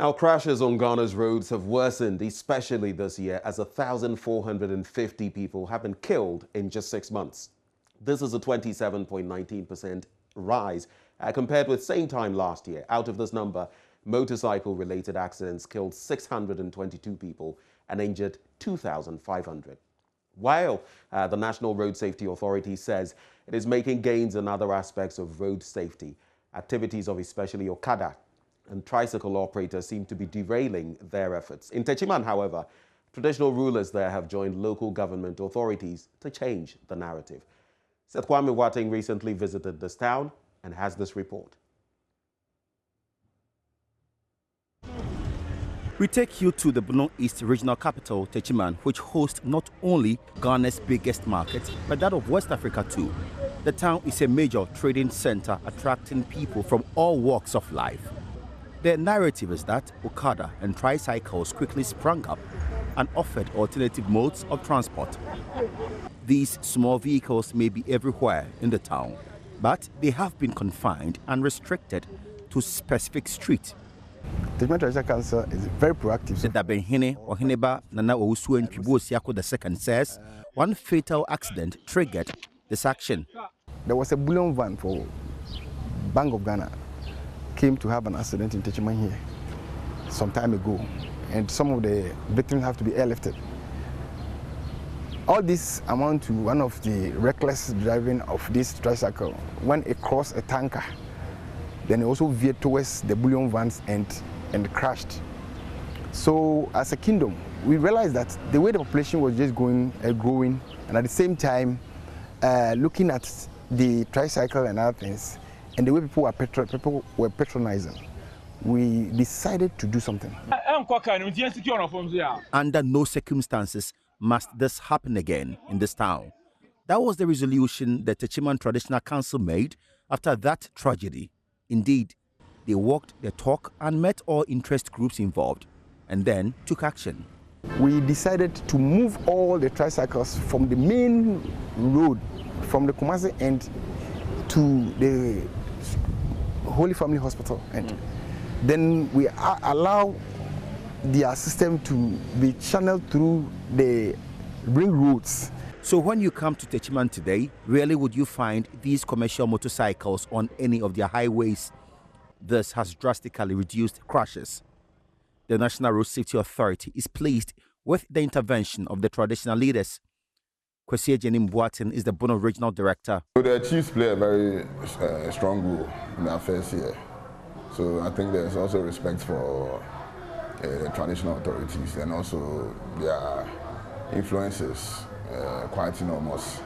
Now, crashes on Ghana's roads have worsened, especially this year, as 1,450 people have been killed in just 6 months. This is a 27.19% rise compared with same time last year. Out of this number, motorcycle-related accidents killed 622 people and injured 2,500. While the National Road Safety Authority says it is making gains in other aspects of road safety, activities of especially Okada and tricycle operators seem to be derailing their efforts. In Techiman, however, traditional rulers there have joined local government authorities to change the narrative. Seth Kwame Wating recently visited this town and has this report. We take you to the Borno East regional capital, Techiman, which hosts not only Ghana's biggest market, but that of West Africa too. The town is a major trading center attracting people from all walks of life. The narrative is that Okada and tricycles quickly sprung up and offered alternative modes of transport. These small vehicles may be everywhere in the town, but they have been confined and restricted to specific streets. Techiman Traditional Council is very proactive. The Dabenhine or Hineba Nana Owusu and Pibo Siako II says one fatal accident triggered this action. There was a bullion van for Bank of Ghana came to have an accident in Techiman here some time ago, and some of the victims have to be airlifted. All this amount to one of the reckless driving of this tricycle when it crossed a tanker. Then it also veered towards the bullion vans and crashed. So as a kingdom, we realized that the way the population was just growing, and at the same time looking at the tricycle and other things, and the way people were patronizing, we decided to do something. Under no circumstances must this happen again in this town. That was the resolution the Techiman Traditional Council made after that tragedy. Indeed, they walked the talk and met all interest groups involved, and then took action. We decided to move all the tricycles from the main road, from the Kumasi end to the Holy Family Hospital end. Then we allow their system to be channeled through the ring roads. So when you come to Techiman today, rarely would you find these commercial motorcycles on any of their highways. This has drastically reduced crashes. The National Road Safety Authority is pleased with the intervention of the traditional leaders. Kwesi Jenim Boatin is the Borno Regional Director. So the chiefs play a very strong role in the affairs here. So I think there's also respect for the traditional authorities and also their influences. Quite enormous.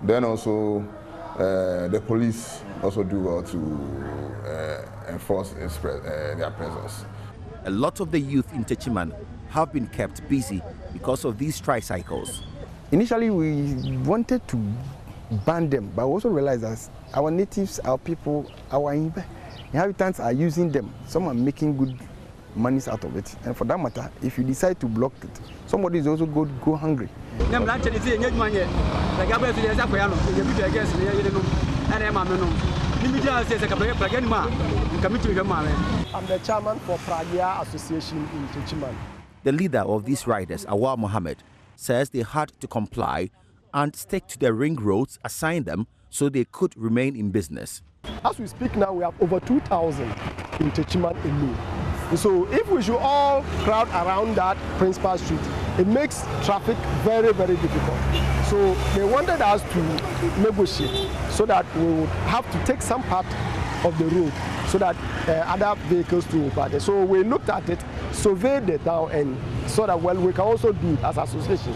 Then also the police also do well to enforce their presence. A lot of the youth in Techiman have been kept busy because of these tricycles. Initially we wanted to ban them, but we also realized that our natives, our people, our inhabitants are using them. Some are making good monies out of it, and for that matter, if you decide to block it, somebody is also go hungry. I'm the chairman for Pragia Association in Techiman. The leader of these riders, Awal Mohammed, says they had to comply and stick to the ring roads assigned them so they could remain in business. As we speak now, we have over 2,000 in Techiman alone. So if we should all crowd around that principal street, it makes traffic very, very difficult. So they wanted us to negotiate so that we would have to take some part of the road so that other vehicles to pass. So we looked at it, surveyed the town, and so that well we can also do it as an association.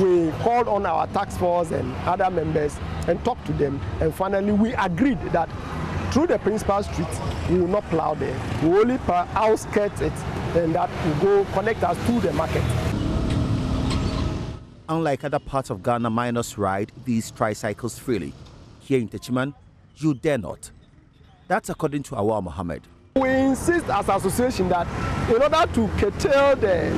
We called on our task force and other members and talked to them, and finally we agreed that through the principal street, we will not plow there. We will only outskirts it, and that will go connect us to the market. Unlike other parts of Ghana, minors ride these tricycles freely. Here in Techiman, you dare not. That's according to Awal Mohammed. We insist as an association that in order to curtail the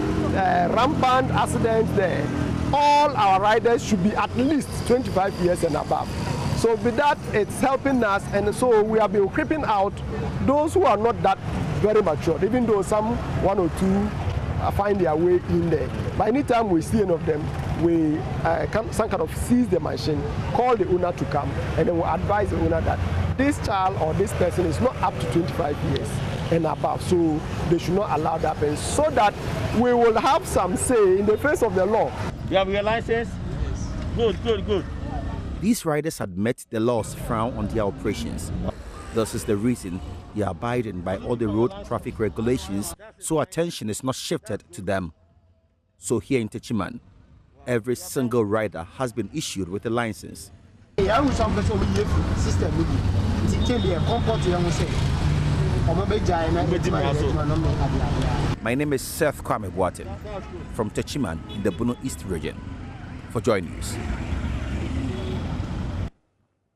rampant accidents there, all our riders should be at least 25 years and above. So with that, it's helping us, and so we have been creeping out those who are not that very matured, even though some one or two find their way in there. But anytime we see any of them, we some kind of seize the machine, call the owner to come, and then we advise the owner that this child or this person is not up to 25 years and above, so they should not allow that happen, so that we will have some say in the face of the law. You have your license? Yes. Good, good, good. These riders admit the laws frown on their operations. This is the reason they are abiding by all the road traffic regulations, so attention is not shifted to them. So here in Techiman, every single rider has been issued with a license. My name is Seth Kwame Boateng from Techiman in the Bono East region for JoyNews.